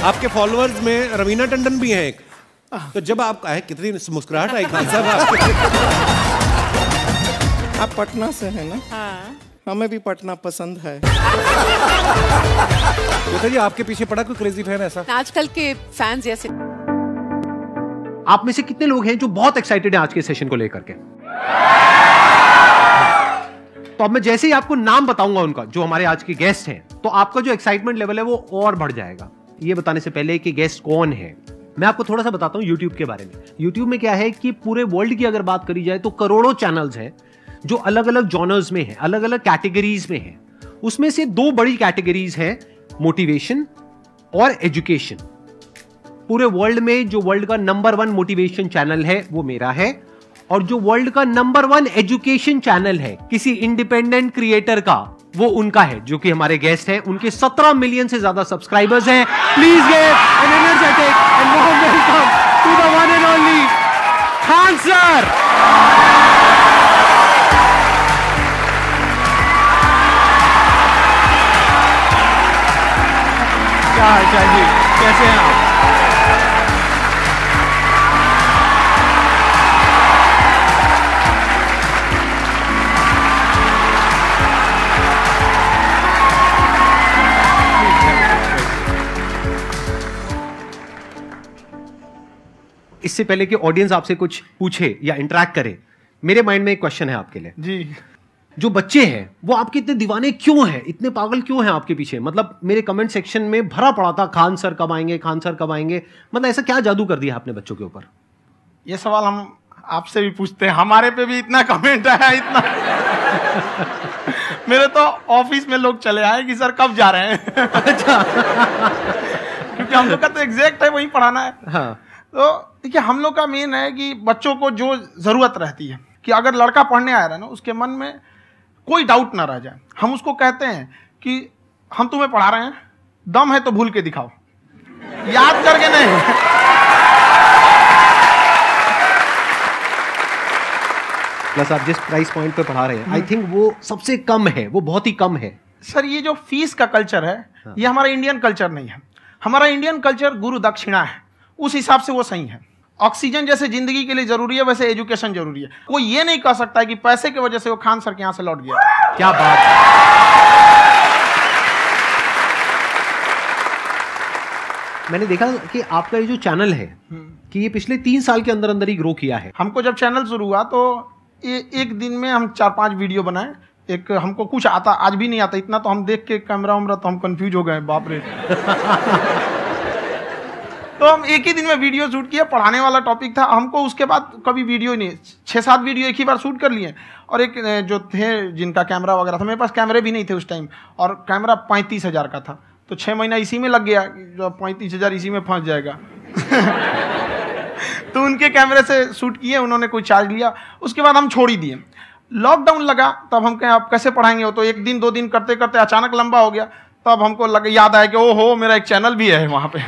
आपके फॉलोअर्स में रवीना टंडन भी हैं एक, तो जब आप आए कितनी मुस्कुराहट आई खान साहब आपके। आप पटना से हैं ना? हाँ। हमें भी पटना पसंद है। जी आपके पीछे पड़ा कोई क्रेजी फैन ऐसा? आजकल के फैंस जैसे। आप में से कितने लोग हैं जो बहुत एक्साइटेड हैं आज के सेशन को लेकर के? तो अब मैं जैसे ही आपको नाम बताऊंगा उनका, जो हमारे आज के गेस्ट हैं, तो आपका जो एक्साइटमेंट लेवल है वो और बढ़ जाएगा। ये बताने से पहले कि गेस्ट कौन है, मैं आपको थोड़ा सा बताता हूं YouTube के बारे में। YouTube में क्या है कि पूरे वर्ल्ड की अगर बात करी जाए तो करोड़ों चैनल्स हैं जो अलग अलग जॉनर्स में हैं, अलग अलग कैटेगरीज में हैं। उसमें से दो बड़ी कैटेगरीज हैं, मोटिवेशन और एजुकेशन। पूरे वर्ल्ड में जो वर्ल्ड का नंबर 1 मोटिवेशन चैनल है वो मेरा है, और जो वर्ल्ड का नंबर 1 एजुकेशन चैनल है किसी इंडिपेंडेंट क्रिएटर का, वो उनका है, जो कि हमारे गेस्ट हैं। उनके 17 मिलियन से ज्यादा सब्सक्राइबर्स हैं। Please give an energetic and warm welcome to the one and only Khan sir. क्या हाल चाल जी, कैसे हैं आप? इससे पहले कि ऑडियंस आपसे कुछ पूछे या इंटरेक्ट करे, मेरे माइंड में एक क्वेश्चन है आपके लिए जी। जो बच्चे हैं वो आपके इतने दीवाने क्यों हैं, इतने पागल क्यों हैं आपके पीछे? मतलब मेरे कमेंट सेक्शन में भरा पड़ा था, खान सर कब आएंगे, खान सर कब आएंगे। मतलब ऐसा क्या जादू कर दिया आपने बच्चों के ऊपर? ये सवाल हम आपसे भी पूछते हैं, हमारे पे भी इतना कमेंट आया, इतना मेरे तो ऑफिस में लोग चले आए कि सर कब जा रहे हैं। अच्छा। क्योंकि हम लोग का तो एग्जैक्ट है, वही पढ़ाना है। हाँ। तो देखिए, हम लोग का मेन है कि बच्चों को जो जरूरत रहती है कि अगर लड़का पढ़ने आया रहा ना, उसके मन में कोई डाउट ना रह जाए। हम उसको कहते हैं कि हम तुम्हें पढ़ा रहे हैं, दम है तो भूल के दिखाओ, याद करके नहीं। प्लस आप जिस प्राइस पॉइंट पे पढ़ा रहे हैं, आई थिंक वो सबसे कम है, वो बहुत ही कम है। सर ये जो फीस का कल्चर है, ये हमारा इंडियन कल्चर नहीं है। हमारा इंडियन कल्चर गुरु दक्षिणा है, उस हिसाब से वो सही है। ऑक्सीजन जैसे जिंदगी के लिए जरूरी है, वैसे एजुकेशन जरूरी है। कोई ये नहीं कह सकता है कि पैसे की वजह से वो खान सर के यहाँ से लौट गया। क्या बात है। मैंने देखा कि आपका ये जो चैनल है कि ये पिछले 3 साल के अंदर अंदर ही ग्रो किया है। हमको जब चैनल शुरू हुआ तो एक दिन में हम 4-5 वीडियो बनाए। एक हमको कुछ आता, आज भी नहीं आता इतना, तो हम देख के कैमरा उमरा तो हम कंफ्यूज हो गए, बाप रे। तो हम एक ही दिन में वीडियो शूट किया, पढ़ाने वाला टॉपिक था हमको। उसके बाद कभी वीडियो नहीं, 6-7 वीडियो एक ही बार शूट कर लिए। और एक जो थे जिनका कैमरा वगैरह था, मेरे पास कैमरे भी नहीं थे उस टाइम, और कैमरा 35,000 का था। तो 6 महीना इसी में लग गया, जो 35,000 इसी में फंस जाएगा। तो उनके कैमरे से शूट किए, उन्होंने कोई चार्ज लिया, उसके बाद हम छोड़ ही दिए। लॉकडाउन लगा, तब हम कहें आप कैसे पढ़ाएंगे हो, तो 1 दिन 2 दिन करते करते अचानक लंबा हो गया। तब हमको याद आया कि ओहो मेरा एक चैनल भी है वहाँ पे।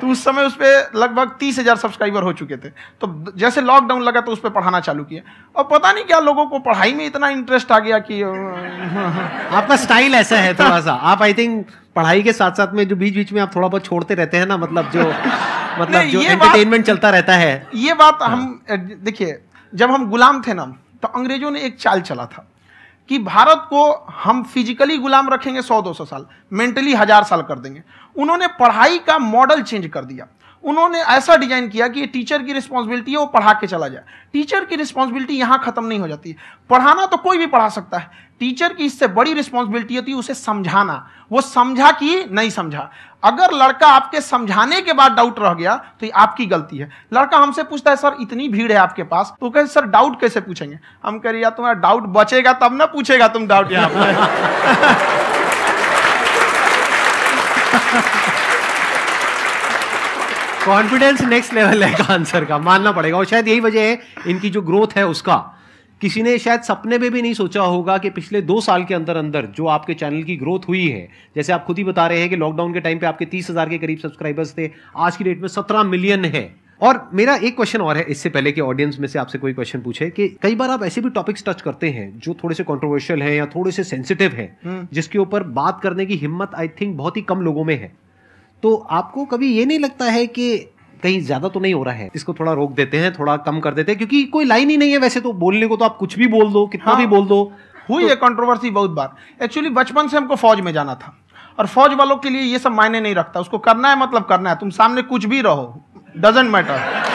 तो उस समय उस पर लगभग 30,000 सब्सक्राइबर हो चुके थे। तो जैसे लॉकडाउन लगा तो उस पर पढ़ाना चालू किया, और पता नहीं क्या लोगों को पढ़ाई में इतना इंटरेस्ट आ गया कि आपका स्टाइल ऐसा है थोड़ा सा, आप आई थिंक पढ़ाई के साथ साथ में जो बीच बीच में आप थोड़ा बहुत छोड़ते रहते हैं ना, मतलब जो एंटरटेनमेंट चलता रहता है। ये बात हम देखिए, जब हम गुलाम थे ना, तो अंग्रेजों ने एक चाल चला था कि भारत को हम फिजिकली गुलाम रखेंगे 100-200 साल, मेंटली 1000 साल कर देंगे। उन्होंने पढ़ाई का मॉडल चेंज कर दिया। उन्होंने ऐसा डिजाइन किया कि ये टीचर की रिस्पॉन्सिबिलिटी है, वो पढ़ा के चला जाए। टीचर की रिस्पॉन्सिबिलिटी यहाँ खत्म नहीं हो जाती। पढ़ाना तो कोई भी पढ़ा सकता है, टीचर की इससे बड़ी रिस्पॉन्सिबिलिटी होती है उसे समझाना। वो समझा कि नहीं समझा। अगर लड़का आपके समझाने के बाद डाउट रह गया तो ये आपकी गलती है। लड़का हमसे पूछता है सर इतनी भीड़ है आपके पास, तो कहे सर डाउट कैसे पूछेंगे? हम कह रहे यार तुम्हारा डाउट बचेगा तब ना पूछेगा तुम डाउट यहाँ पे। कॉन्फिडेंस नेक्स्ट लेवल है खान सर का, मानना पड़ेगा। और शायद यही वजह है इनकी जो ग्रोथ है उसका। किसी ने शायद सपने में भी नहीं सोचा होगा कि पिछले 2 साल के अंदर अंदर जो आपके चैनल की ग्रोथ हुई है, जैसे आप खुद ही बता रहे हैं कि लॉकडाउन के टाइम पे आपके 30,000 के करीब सब्सक्राइबर्स थे, आज की डेट में 17 मिलियन है। और मेरा एक क्वेश्चन और है, इससे पहले कि ऑडियंस में से आपसे कोई क्वेश्चन पूछे, कि कई बार आप ऐसे भी टॉपिक्स टच करते हैं जो थोड़े से कंट्रोवर्शियल हैं या थोड़े से सेंसिटिव हैं, जिसके ऊपर बात करने की हिम्मत आई थिंक बहुत ही कम लोगों में है। तो आपको कभी ये नहीं लगता है कि कहीं ज्यादा तो नहीं हो रहा है, इसको थोड़ा रोक देते हैं, थोड़ा कम कर देते हैं, क्योंकि कोई लाइन ही नहीं है वैसे तो बोलने को, तो आप कुछ भी बोल दो, कितना भी बोल दो। हुई है कंट्रोवर्सी बहुत बार। एक्चुअली बचपन से हमको फौज में जाना था, और फौज वालों के लिए ये सब मायने नहीं रखता, उसको करना है मतलब करना है, तुम सामने कुछ भी रहो, डजंट मैटर।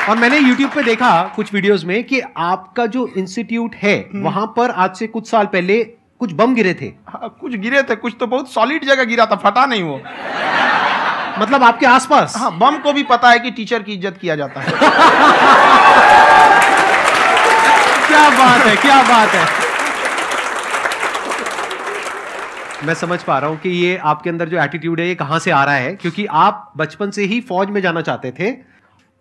और मैंने YouTube पे देखा कुछ वीडियोस में कि आपका जो इंस्टीट्यूट है वहां पर आज से कुछ साल पहले कुछ बम गिरे थे। हाँ, कुछ गिरे थे, कुछ तो बहुत सॉलिड जगह गिरा था, फटा नहीं वो। मतलब आपके आसपास? हाँ, बम को भी पता है कि टीचर की इज्जत किया जाता है। क्या बात है, क्या बात है। मैं समझ पा रहा हूं कि ये आपके अंदर जो एटीट्यूड है ये कहां से आ रहा है, क्योंकि आप बचपन से ही फौज में जाना चाहते थे,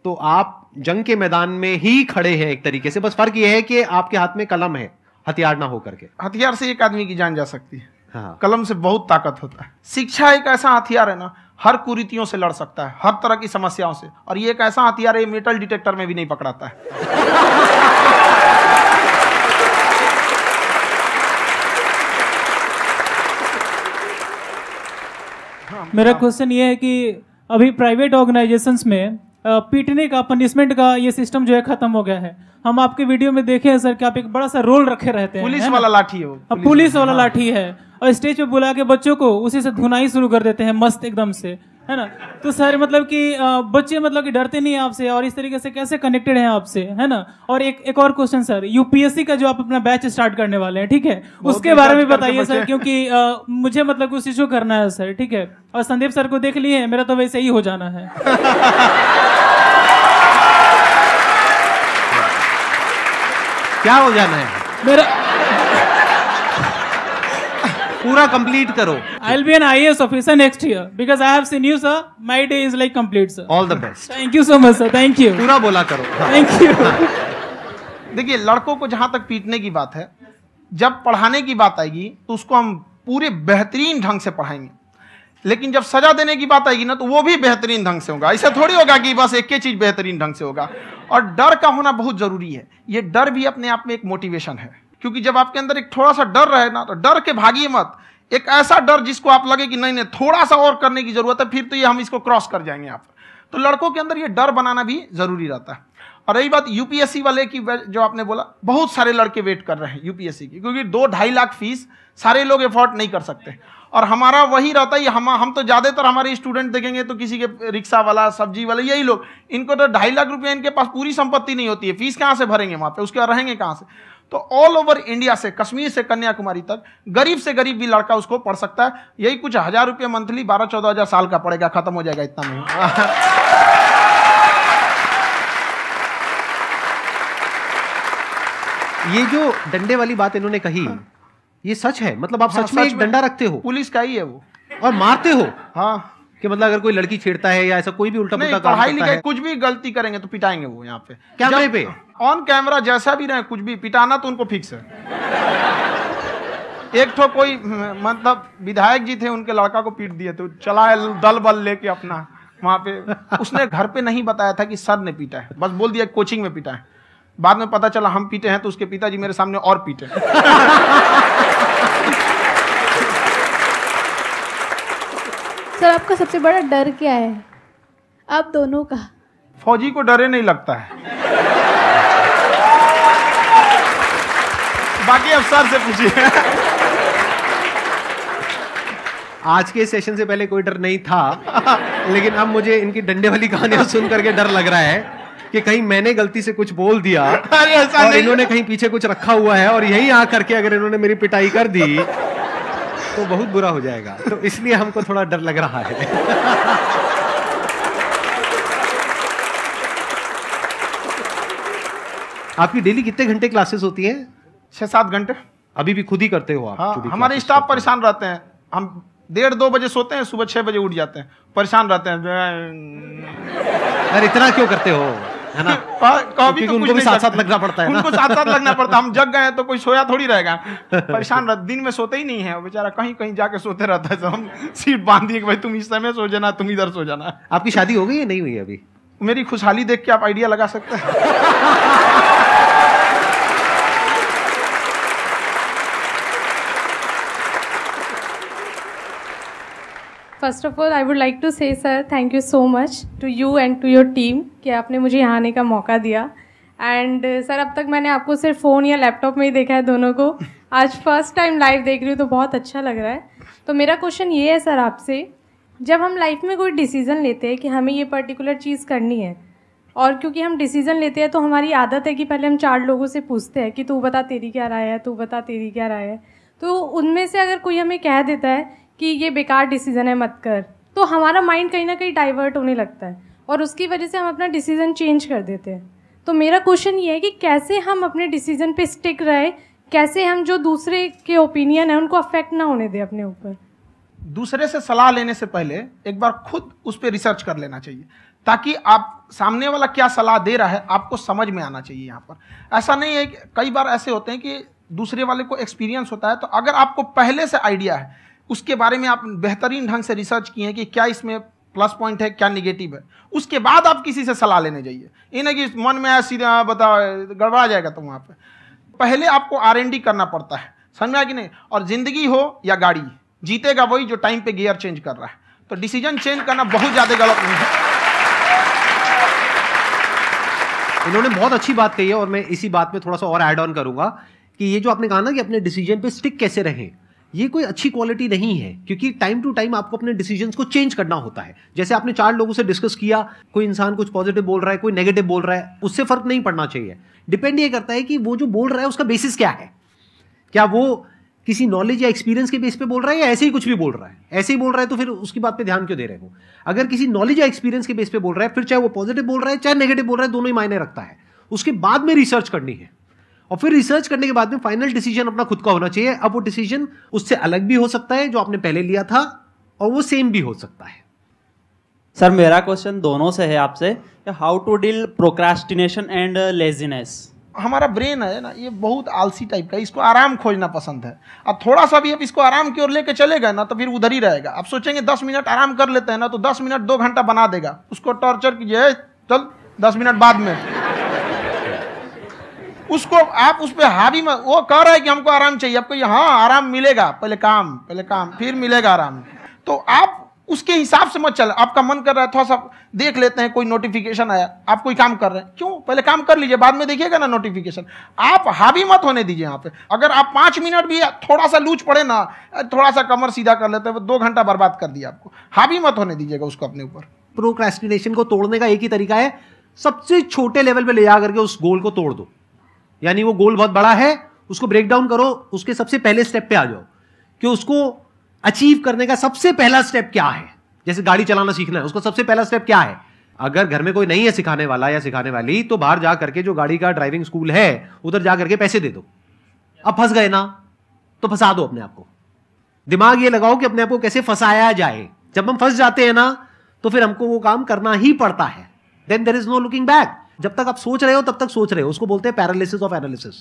तो आप जंग के मैदान में ही खड़े हैं एक तरीके से। बस फर्क ये है कि आपके हाथ में कलम है, हथियार ना हो करके। हथियार से एक आदमी की जान जा सकती है, हाँ। कलम से बहुत ताकत होता है। शिक्षा एक ऐसा हथियार है ना, हर कुरीतियों से लड़ सकता है, हर तरह की समस्याओं से, और ये एक ऐसा हथियार है, मेटल डिटेक्टर में भी नहीं पकड़ाता है। मेरा क्वेश्चन ये है कि अभी प्राइवेट ऑर्गेनाइजेशंस में पीटने का, पनिशमेंट का ये सिस्टम जो है खत्म हो गया है। हम आपके वीडियो में देखे हैं सर कि आप एक बड़ा सा रोल रखे रहते हैं, पुलिस वाला लाठी है वो, पुलिस वाला लाठी है, और स्टेज पे बुला के बच्चों को उसी से धुनाई शुरू कर देते हैं मस्त एकदम से, है ना। तो सर मतलब कि बच्चे मतलब कि डरते नहीं है आपसे, और इस तरीके से कैसे कनेक्टेड हैं आपसे, है ना। और एक और क्वेश्चन सर, यूपीएससी का जो आप अपना बैच स्टार्ट करने वाले हैं, ठीक है, उसके बारे में बताइए सर, क्योंकि मुझे मतलब उस इशू करना है सर, ठीक है। और संदीप सर को देख लिए, मेरा तो वैसे ही हो जाना है। क्या हो जाना है मेरा? पूरा कंप्लीट करो। I'll be an IAS officer next year because I have seen you, sir. My day is like complete, sir. All the best. Thank you so much, sir. Thank you. पूरा बोला करो। Thank you. देखिए, लड़कों को जहां तक पीटने की बात है, जब पढ़ाने की बात आएगी तो उसको हम पूरे बेहतरीन ढंग से पढ़ाएंगे, लेकिन जब सजा देने की बात आएगी ना, तो वो भी बेहतरीन ढंग से होगा। ऐसा थोड़ी होगा कि बस एक ही चीज बेहतरीन ढंग से होगा। और डर का होना बहुत जरूरी है। ये डर भी अपने आप में एक मोटिवेशन है, क्योंकि जब आपके अंदर एक थोड़ा सा डर रहे ना, तो डर के भागिए मत। एक ऐसा डर जिसको आप लगे कि नहीं नहीं थोड़ा सा और करने की जरूरत है, फिर तो ये हम इसको क्रॉस कर जाएंगे यहाँ पर। तो लड़कों के अंदर ये डर बनाना भी जरूरी रहता है। और रही बात यूपीएससी वाले की, जो आपने बोला, बहुत सारे लड़के वेट कर रहे हैं यूपीएससी की, क्योंकि 2-2.5 लाख फीस सारे लोग एफोर्ड नहीं कर सकते। और हमारा वही रहता है, हम तो ज्यादातर हमारे स्टूडेंट देखेंगे तो किसी के रिक्शा वाला, सब्जी वाला, यही लोग, इनको तो 2.5 लाख रुपया, इनके पास पूरी संपत्ति नहीं होती है, फीस कहाँ से भरेंगे वहां पे, उसके बाद रहेंगे कहाँ से। तो ऑल ओवर इंडिया से, कश्मीर से कन्याकुमारी तक, गरीब से गरीब भी लड़का उसको पढ़ सकता है। यही कुछ 1000 रुपये मंथली, 12-14 हजार साल का पड़ेगा, खत्म हो जाएगा, इतना नहीं। ये जो डंडे वाली बात इन्होंने कही, ये सच है? मतलब आप सच में एक डंडा रखते हो? पुलिस का ही है वो। और मारते हो? हाँ, कि मतलब अगर कोई लड़की छेड़ता है या ऐसा कोई भी उल्टा पुल्टा काम पढ़ाई करता लिखाई है, कुछ भी गलती करेंगे तो पिटाएंगे वो यहाँ पे, कैमरे पे, ऑन कैमरा, जैसा भी रहे, कुछ भी पिटाना तो उनको फिक्स है। एक तो कोई मतलब विधायक जी थे, उनके लड़का को पीट दिए, तो चला दल बल लेके अपना वहां पे। उसने घर पे नहीं बताया था कि सर ने पीटा है, बस बोल दिया कोचिंग में पीटा है। बाद में पता चला हम पीटे हैं, तो उसके पिताजी मेरे सामने और पीटे। सर, आपका सबसे बड़ा डर क्या है, आप दोनों का? फौजी को डरे नहीं लगता है, बाकी अब सर से पूछिए। आज के सेशन से पहले कोई डर नहीं था, लेकिन अब मुझे इनकी डंडे वाली कहानियां सुन करके डर लग रहा है कि कहीं मैंने गलती से कुछ बोल दिया और इन्होंने कहीं पीछे कुछ रखा हुआ है, और यही आ करके अगर इन्होंने मेरी पिटाई कर दी तो बहुत बुरा हो जाएगा। तो इसलिए हमको थोड़ा डर लग रहा है। आपकी डेली कितने घंटे क्लासेस होती हैं? 6-7 घंटे। अभी भी खुद ही करते हो आप? हाँ, हमारे स्टाफ परेशान रहते हैं। हम 1:30-2 बजे सोते हैं, सुबह 6 बजे उठ जाते हैं, परेशान रहते हैं। अरे इतना क्यों करते हो, है ना? कभी तो उनको भी साथ साथ लगना पड़ता है ना? उनको साथ साथ लगना पड़ता है। हम जग गए हैं तो कोई सोया थोड़ी रहेगा, परेशान रह, दिन में सोते ही नहीं है बेचारा, कहीं कहीं जाके सोते रहता है। तो हम सीट बांध दिए कि भाई तुम इस समय सो जाना, तुम इधर सो जाना। आपकी शादी हो गई है? नहीं हुई है अभी? मेरी खुशहाली देख के आप आइडिया लगा सकते हैं। First of all I would like to say sir thank you so much to you and to your team कि आपने मुझे यहाँ आने का मौका दिया। एंड सर अब तक मैंने आपको सिर्फ फ़ोन या लैपटॉप में ही देखा है दोनों को, आज फर्स्ट टाइम लाइव देख रही हूँ तो बहुत अच्छा लग रहा है। तो मेरा क्वेश्चन ये है सर आपसे, जब हम लाइफ में कोई डिसीज़न लेते हैं कि हमें ये पर्टिकुलर चीज़ करनी है, और क्योंकि हम डिसीज़न लेते हैं तो हमारी आदत है कि पहले हम 4 लोगों से पूछते हैं कि तू बता तेरी क्या राय है, तू बता तेरी क्या राय है। तो उनमें से अगर कोई हमें कह देता है कि ये बेकार डिसीज़न है मत कर, तो हमारा माइंड कहीं ना कहीं डाइवर्ट होने लगता है और उसकी वजह से हम अपना डिसीज़न चेंज कर देते हैं। तो मेरा क्वेश्चन ये है कि कैसे हम अपने डिसीज़न पे स्टिक रहे, कैसे हम जो दूसरे के ओपिनियन है उनको अफेक्ट ना होने दें अपने ऊपर। दूसरे से सलाह लेने से पहले एक बार खुद उस पर रिसर्च कर लेना चाहिए, ताकि आप सामने वाला क्या सलाह दे रहा है आपको समझ में आना चाहिए। यहाँ पर ऐसा नहीं है कि कई बार ऐसे होते हैं कि दूसरे वाले को एक्सपीरियंस होता है, तो अगर आपको पहले से आइडिया है, उसके बारे में आप बेहतरीन ढंग से रिसर्च किए हैं कि क्या इसमें प्लस पॉइंट है क्या निगेटिव है, उसके बाद आप किसी से सलाह लेने जाइए। ये नहीं कि मन में आया सीधा बता गड़बड़ा जाएगा। तो वहाँ पे पहले आपको R&D करना पड़ता है, समझ में आया कि नहीं। और जिंदगी हो या गाड़ी, जीतेगा वही जो टाइम पे गियर चेंज कर रहा है। तो डिसीजन चेंज करना बहुत ज़्यादा गलत नहीं है। इन्होंने बहुत अच्छी बात कही है और मैं इसी बात में थोड़ा सा और ऐड ऑन करूंगा कि ये जो आपने कहा ना कि अपने डिसीजन पे स्टिक कैसे रहें, ये कोई अच्छी क्वालिटी नहीं है, क्योंकि टाइम टू टाइम आपको अपने डिसीजंस को चेंज करना होता है। जैसे आपने 4 लोगों से डिस्कस किया, कोई इंसान कुछ पॉजिटिव बोल रहा है, कोई नेगेटिव बोल रहा है, उससे फर्क नहीं पड़ना चाहिए। डिपेंड ये करता है कि वो जो बोल रहा है उसका बेसिस क्या है, क्या वो किसी नॉलेज या एक्सपीरियंस के बेस पे बोल रहा है या ऐसे ही कुछ भी बोल रहा है। ऐसे ही बोल रहा है तो फिर उसकी बात पे ध्यान क्यों दे रहे हो। अगर किसी नॉलेज या एक्सपीरियंस के बेस पे बोल रहा है, फिर चाहे वो पॉजिटिव बोल रहा है चाहे नेगेटिव बोल रहा है, दोनों ही मायने रखता है। उसके बाद में रिसर्च करनी है और फिर रिसर्च करने के बाद में फाइनल डिसीजन अपना खुद का होना चाहिए। अब वो डिसीजन उससे अलग भी हो सकता है जो आपने पहले लिया था, और वो सेम भी हो सकता है। सर मेरा क्वेश्चन दोनों से है आपसे, how to deal procrastination and laziness. हमारा ब्रेन है ना, ये बहुत आलसी टाइप का, इसको आराम खोजना पसंद है। अब थोड़ा सा भी अब इसको आराम की ओर लेके चलेगा ना तो फिर उधर ही रहेगा। आप सोचेंगे 10 मिनट आराम कर लेते हैं ना, तो 10 मिनट 2 घंटा बना देगा। उसको टॉर्चर कीजिए, चल 10 मिनट बाद में। उसको आप उस पर हावी मत, वो कह रहा है कि हमको आराम चाहिए, आपको हाँ आराम मिलेगा, पहले काम फिर मिलेगा आराम। तो आप उसके हिसाब से मत चल। आपका मन कर रहा है थोड़ा सा देख लेते हैं, कोई नोटिफिकेशन आया, आप कोई काम कर रहे हैं, क्यों पहले काम कर लीजिए, बाद में देखिएगा ना नोटिफिकेशन। आप हावी मत होने दीजिए यहाँ पे। अगर आप 5 मिनट भी थोड़ा सा लूज पड़े ना, थोड़ा सा कमर सीधा कर लेते हैं, 2 घंटा बर्बाद कर दिया आपको। हावी मत होने दीजिएगा उसको अपने ऊपर। प्रोक्रेस्टिनेशन को तोड़ने का एक ही तरीका है, सबसे छोटे लेवल पे ले जा करके उस गोल को तोड़ दो। यानी वो गोल बहुत बड़ा है, उसको ब्रेक डाउन करो, उसके सबसे पहले स्टेप पे आ जाओ कि उसको अचीव करने का सबसे पहला स्टेप क्या है। जैसे गाड़ी चलाना सीखना है, उसका सबसे पहला स्टेप क्या है। अगर घर में कोई नहीं है सिखाने वाला या सिखाने वाली, तो बाहर जा करके जो गाड़ी का ड्राइविंग स्कूल है उधर जा करके पैसे दे दो। अब फंस गए ना तो फंसा दो अपने आप को। दिमाग ये लगाओ कि अपने आप को कैसे फंसाया जाए। जब हम फंस जाते हैं ना तो फिर हमको वो काम करना ही पड़ता है। Then there is no looking back. जब तक आप सोच रहे हो तब तक सोच रहे हो, उसको बोलते हैं पैरालिसिस ऑफ एनालिसिस,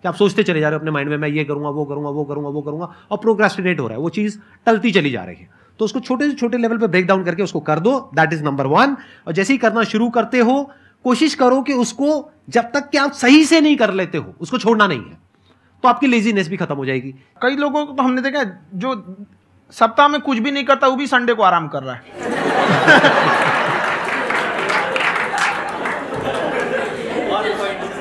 कि आप सोचते चले जा रहे हो अपने माइंड में, मैं ये करूंगा वो करूंगा वो करूंगा वो करूंगा, और प्रोक्रेस्टिनेट हो रहा है, वो चीज टलती चली जा रही है। तो उसको छोटे से छोटे लेवल पे ब्रेक डाउन करके उसको कर दो, दैट इज नंबर 1। और जैसे ही करना शुरू करते हो, कोशिश करो कि उसको जब तक कि आप सही से नहीं कर लेते हो उसको छोड़ना नहीं है, तो आपकी लेजीनेस भी खत्म हो जाएगी। कई लोगों को तो हमने देखा जो सप्ताह में कुछ भी नहीं करता, वो भी संडे को आराम कर रहा है।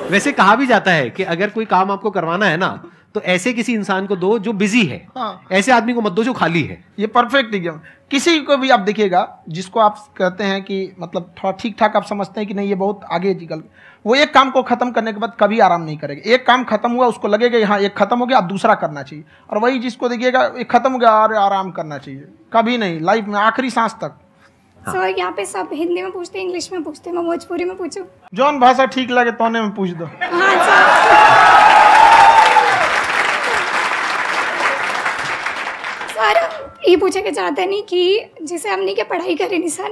वैसे कहा भी जाता है कि अगर कोई काम आपको करवाना है ना, तो ऐसे किसी इंसान को दो जो बिजी है। हाँ। ऐसे आदमी को मत दो जो खाली है। ये परफेक्ट एग्जाम। किसी को भी आप देखिएगा जिसको आप कहते हैं कि मतलब थोड़ा ठीक ठाक आप समझते हैं कि नहीं ये बहुत आगे निकल, वो एक काम को खत्म करने के बाद कभी आराम नहीं करेगा। एक काम खत्म हुआ उसको लगेगा हाँ एक खत्म हो गया, अब दूसरा करना चाहिए। और वही जिसको देखिएगा एक खत्म हो गया और आराम करना चाहिए, कभी नहीं, लाइफ में आखिरी सांस तक। सर यहाँ पे सब हिंदी में पूछते हैं, इंग्लिश में पूछते हैं, मैं भोजपुरी में पूछूं? जौन भाषा ठीक लगे तोने में पूछ दो। हाँ सर। सर ये पूछे के चाहते नहीं कि जैसे हमने क्या पढ़ाई करी नहीं सर,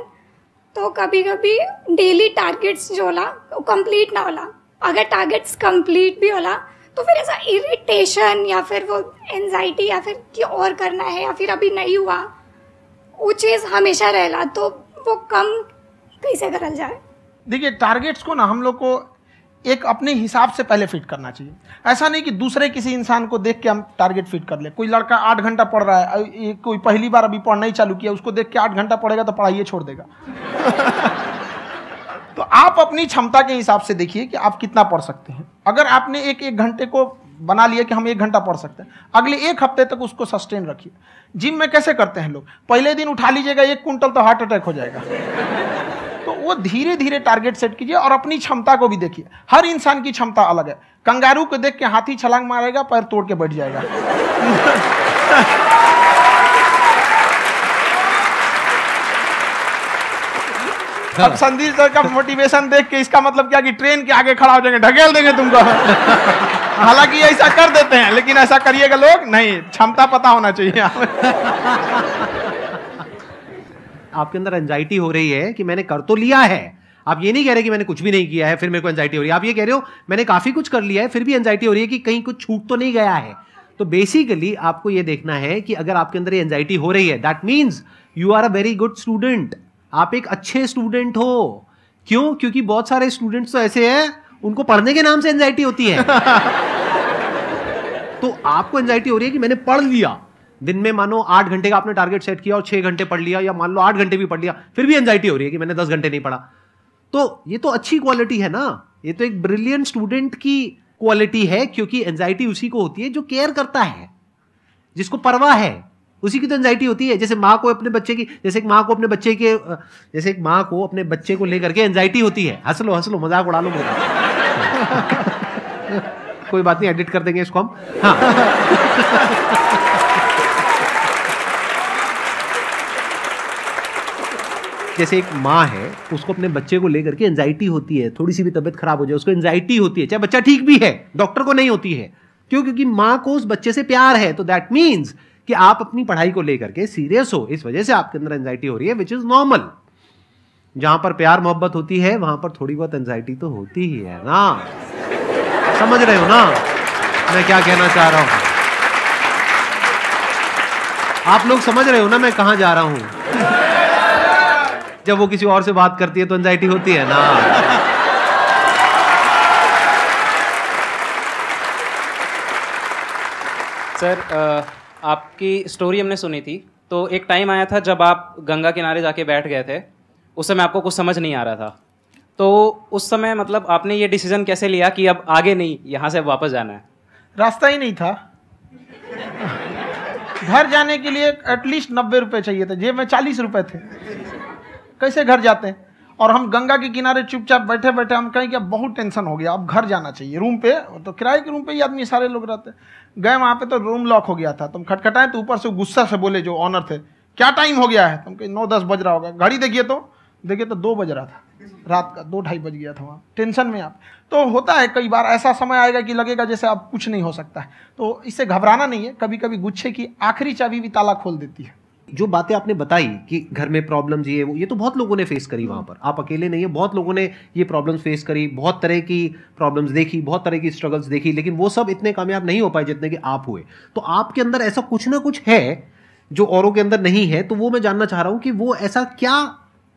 तो कभी कभी डेली टारगेट्स जो होला वो कंप्लीट ना होला। अगर टारगेट्स कंप्लीट भी होला तो फिर ऐसा इरिटेशन या फिर वो एंजाइटी या फिर कि और करना है या फिर अभी नहीं हुआ, वो चीज़ हमेशा रहेला। तो वो कम कैसे करल जाए? देखिए टारगेट्स को ना हम लोग को एक अपने हिसाब से पहले फिट करना चाहिए। ऐसा नहीं कि दूसरे किसी इंसान को देख के हम टारगेट फिट कर ले। कोई लड़का 8 घंटा पढ़ रहा है, कोई पहली बार अभी पढ़ना ही चालू किया, उसको देख के 8 घंटा पढ़ेगा तो पढ़ाई छोड़ देगा। तो आप अपनी क्षमता के हिसाब से देखिए कि आप कितना पढ़ सकते हैं। अगर आपने एक घंटे को बना लिया कि हम 1 घंटा पढ़ सकते हैं, अगले 1 हफ्ते तक उसको सस्टेन रखिए। जिम में कैसे करते हैं लोग, पहले दिन उठा लीजिएगा 1 क्विंटल तो हार्ट अटैक हो जाएगा। तो वो धीरे धीरे टारगेट सेट कीजिए और अपनी क्षमता को भी देखिए। हर इंसान की क्षमता अलग है। कंगारू को देख के हाथी छलांग मारेगा, पैर तोड़ के बैठ जाएगा। अब संदीप सर का मोटिवेशन देख के इसका मतलब क्या कि ट्रेन के आगे खड़ा हो जाएंगे, ढकेल देंगे तुमको। हालांकि ऐसा कर देते हैं, लेकिन ऐसा करिएगा लोग नहीं, क्षमता पता होना चाहिए। आपके अंदर एंजाइटी हो रही है कि मैंने कर तो लिया है। आप ये नहीं कह रहे कि मैंने कुछ भी नहीं किया है फिर मेरे को एंजाइटी हो रही है। आप ये कह रहे हो मैंने काफी कुछ कर लिया है फिर भी एंजाइटी हो रही है कि कहीं कुछ छूट तो नहीं गया है। तो बेसिकली आपको ये देखना है कि अगर आपके अंदर ये एंजाइटी हो रही है, that means you are a very good student. आप एक अच्छे स्टूडेंट हो। क्यों? क्योंकि बहुत सारे स्टूडेंट्स तो ऐसे हैं उनको पढ़ने के नाम से एंजाइटी होती है। तो आपको एंजाइटी हो रही है कि मैंने पढ़ लिया। दिन में मानो 8 घंटे का आपने टारगेट सेट किया और 6 घंटे पढ़ लिया, या मान लो 8 घंटे भी पढ़ लिया, फिर भी एंजाइटी हो रही है कि मैंने 10 घंटे नहीं पढ़ा। तो ये तो अच्छी क्वालिटी है ना, ये तो एक ब्रिलियंट स्टूडेंट की क्वालिटी है। क्योंकि एंजाइटी उसी को होती है जो केयर करता है, जिसको परवाह है, उसी की तो एंजाइटी होती है। जैसे माँ को अपने बच्चे की, जैसे एक माँ को अपने बच्चे को लेकर के एंजाइटी होती है। हंस लो मजाक उड़ा लो मेरा। कोई बात नहीं, एडिट कर देंगे इसको हम। हाँ। जैसे एक माँ है, उसको अपने बच्चे को लेकर के एंजाइटी होती है, थोड़ी सी भी तबीयत खराब हो जाए उसको एंजाइटी होती है, चाहे बच्चा ठीक भी है, डॉक्टर को नहीं होती है। क्यों? क्योंकि माँ को उस बच्चे से प्यार है। तो दैट मीन्स कि आप अपनी पढ़ाई को लेकर के सीरियस हो, इस वजह से आपके अंदर एंजाइटी हो रही है, विच इज नॉर्मल। जहां पर प्यार मोहब्बत होती है वहां पर थोड़ी बहुत एंजाइटी तो होती ही है ना। समझ रहे हो ना मैं क्या कहना चाह रहा हूं? आप लोग समझ रहे हो ना मैं कहां जा रहा हूं? जब वो किसी और से बात करती है तो एंजाइटी होती है ना। सर, आपकी स्टोरी हमने सुनी थी, तो एक टाइम आया था जब आप गंगा किनारे जाके बैठ गए थे। उस समय आपको कुछ समझ नहीं आ रहा था, तो उस समय मतलब आपने ये डिसीजन कैसे लिया कि अब आगे नहीं, यहाँ से वापस जाना है? रास्ता ही नहीं था। घर जाने के लिए एटलीस्ट 90 रुपए चाहिए थे, जेब में 40 रुपए थे। कैसे घर जाते हैं? और हम गंगा के किनारे चुपचाप बैठे बैठे हम कहें कि बहुत टेंशन हो गया, अब घर जाना चाहिए। रूम पे तो किराए के रूम पे ही आदमी सारे लोग रहते। गए वहाँ पे तो रूम लॉक हो गया था। तुम खटखटाए तो ऊपर से गुस्सा से बोले जो ऑनर थे, क्या टाइम हो गया है? तुम कहीं 9-10 बज रहा होगा। घड़ी देखिए तो 2 बज रहा था रात का, 2-2:30 बज गया था वहाँ। टेंशन में आप तो होता है, कई बार ऐसा समय आएगा कि लगेगा जैसे अब कुछ नहीं हो सकता है। तो इससे घबराना नहीं है। कभी कभी गुच्छे की आखिरी चाबी भी ताला खोल देती है। जो बातें आपने बताई कि घर में प्रॉब्लम्स ये तो बहुत लोगों ने फेस करी वहां पर। आप अकेले नहीं है, बहुत लोगों ने ये प्रॉब्लम्स फेस करी, बहुत तरह की प्रॉब्लम्स देखी, बहुत तरह की स्ट्रगल्स देखी, लेकिन वो सब इतने कामयाब नहीं हो पाए जितने कि आप हुए। तो आपके अंदर ऐसा कुछ ना कुछ है जो औरों के अंदर नहीं है। तो वो मैं जानना चाह रहा हूं कि वो ऐसा क्या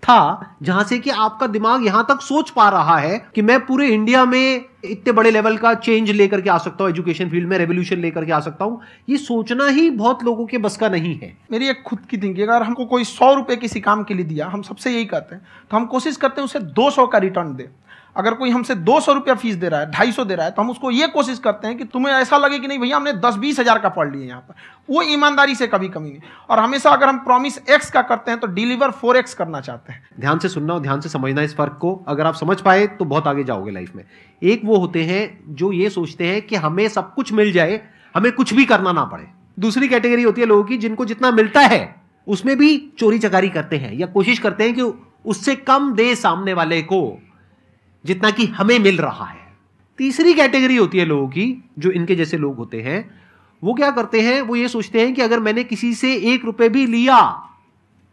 था जहां से कि आपका दिमाग यहां तक सोच पा रहा है कि मैं पूरे इंडिया में इतने बड़े लेवल का चेंज लेकर के आ सकता हूं, एजुकेशन फील्ड में रेवोल्यूशन लेकर के आ सकता हूं। ये सोचना ही बहुत लोगों के बस का नहीं है। मेरी एक खुद की थिंकिंग, अगर हमको कोई 100 रुपए किसी काम के लिए दिया, हम सबसे यही कहते हैं, तो हम कोशिश करते हैं उसे 200 का रिटर्न दे। अगर कोई हमसे 200 रुपया फीस दे रहा है, 250 दे रहा है, तो हम उसको ये कोशिश करते हैं कि तुम्हें ऐसा लगे कि नहीं भैया हमने 10-20 हज़ार का पढ़ लिया यहाँ पर। वो ईमानदारी से कभी कमी नहीं। और हमेशा अगर हम प्रॉमिस X का करते हैं तो डिलीवर 4X करना चाहते हैं। ध्यान से सुनना और ध्यान से समझना इस फर्क को। अगर आप समझ पाए तो बहुत आगे जाओगे लाइफ में। एक वो होते हैं जो ये सोचते हैं कि हमें सब कुछ मिल जाए, हमें कुछ भी करना ना पड़े। दूसरी कैटेगरी होती है लोगों की जिनको जितना मिलता है उसमें भी चोरी चकारी करते हैं या कोशिश करते हैं कि उससे कम दे सामने वाले को जितना कि हमें मिल रहा है। तीसरी कैटेगरी होती है लोगों की जो इनके जैसे लोग होते हैं। वो क्या करते हैं? वो ये सोचते हैं कि अगर मैंने किसी से 1 रुपए भी लिया,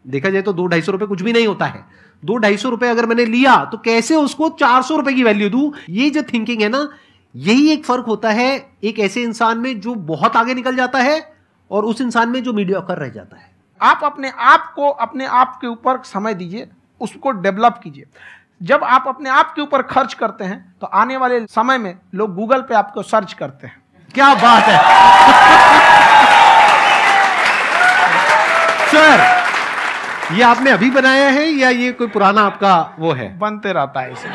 देखा जाए तो 200-250 रुपए कुछ भी नहीं होता है, 200-250 रुपए अगर मैंने लिया तो कैसे उसको 400 रुपए की वैल्यू दूं। ये जो थिंकिंग है ना, यही एक फर्क होता है एक ऐसे इंसान में जो बहुत आगे निकल जाता है और उस इंसान में जो मीडियोकर रह जाता है। आप अपने आप को अपने आप के ऊपर समय दीजिए, उसको डेवलप कीजिए। जब आप अपने आप के ऊपर खर्च करते हैं तो आने वाले समय में लोग गूगल पे आपको सर्च करते हैं। क्या बात है सर, ये आपने अभी बनाया है या ये कोई पुराना आपका वो है? बनते रहता है इसे,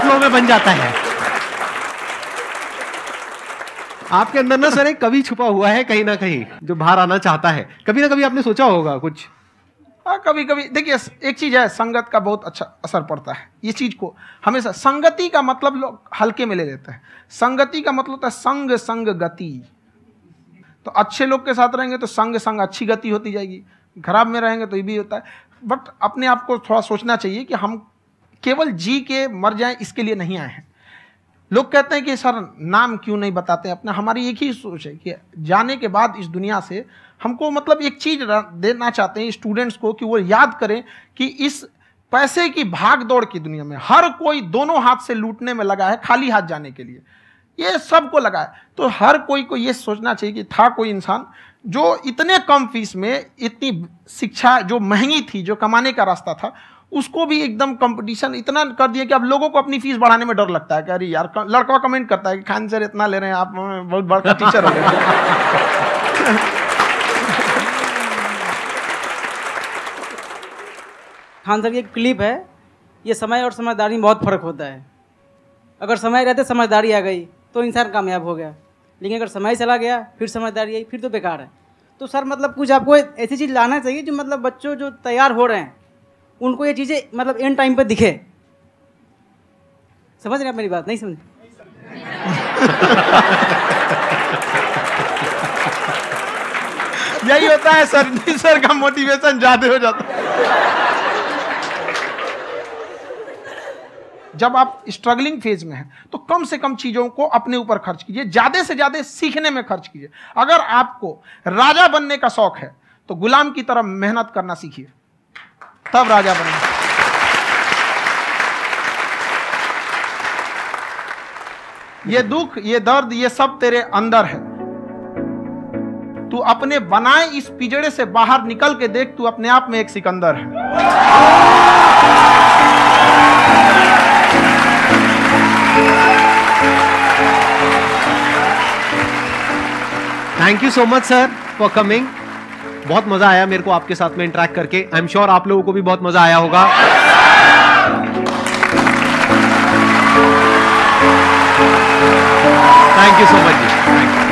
फ्लो में बन जाता है। आपके अंदर ना सर एक कवि छुपा हुआ है कहीं ना कहीं, जो बाहर आना चाहता है। कभी ना कभी आपने सोचा होगा कुछ? हाँ, कभी कभी देखिए, एक चीज है, संगत का बहुत अच्छा असर पड़ता है। ये चीज को हमेशा, संगति का मतलब लोग हल्के में ले लेते हैं। संगति का मतलब होता है संग संग गति। तो अच्छे लोग के साथ रहेंगे तो संग संग अच्छी गति होती जाएगी, खराब में रहेंगे तो ये भी होता है। बट अपने आप को थोड़ा सोचना चाहिए कि हम केवल जी के मर जाएं इसके लिए नहीं आए हैं। लोग कहते हैं कि सर नाम क्यों नहीं बताते अपना। हमारी एक ही सोच है कि जाने के बाद इस दुनिया से हमको मतलब एक चीज देना चाहते हैं स्टूडेंट्स को, कि वो याद करें कि इस पैसे की भाग दौड़ की दुनिया में हर कोई दोनों हाथ से लूटने में लगा है, खाली हाथ जाने के लिए ये सबको लगा है। तो हर कोई को ये सोचना चाहिए कि था कोई इंसान जो इतने कम फीस में इतनी शिक्षा जो महंगी थी, जो कमाने का रास्ता था, उसको भी एकदम कंपटीशन इतना कर दिया कि अब लोगों को अपनी फीस बढ़ाने में डर लगता है कि अरे यार, लड़का कमेंट करता है कि खान सर इतना ले रहे हैं, आप बहुत बड़ा टीचर हो गए। खान सर की एक क्लिप है, ये समय और समझदारी में बहुत फर्क होता है। अगर समय रहते समझदारी आ गई तो इंसान कामयाब हो गया, लेकिन अगर समय चला गया फिर समझदारी आई फिर तो बेकार है। तो सर मतलब कुछ आपको ऐसी चीज़ लाना चाहिए जो मतलब बच्चों जो तैयार हो रहे हैं उनको ये चीज़ें मतलब एंड टाइम पे दिखे। समझ रहे आप मेरी बात? नहीं समझ? यही होता है सर का मोटिवेशन ज्यादा हो जाता है। जब आप स्ट्रगलिंग फेज में हैं तो कम से कम चीजों को अपने ऊपर खर्च कीजिए, ज्यादा से ज्यादा सीखने में खर्च कीजिए। अगर आपको राजा बनने का शौक है तो गुलाम की तरह मेहनत करना सीखिए, तब राजा बनना। ये दुख, ये दर्द, ये सब तेरे अंदर है। तू अपने बनाए इस पिंजड़े से बाहर निकल के देख, तू अपने आप में एक सिकंदर है। Thank you so much sir for coming. बहुत मजा आया मेरे को आपके साथ में इंटरेक्ट करके। आई एम श्योर आप लोगों को भी बहुत मजा आया होगा। Thank you so much ji.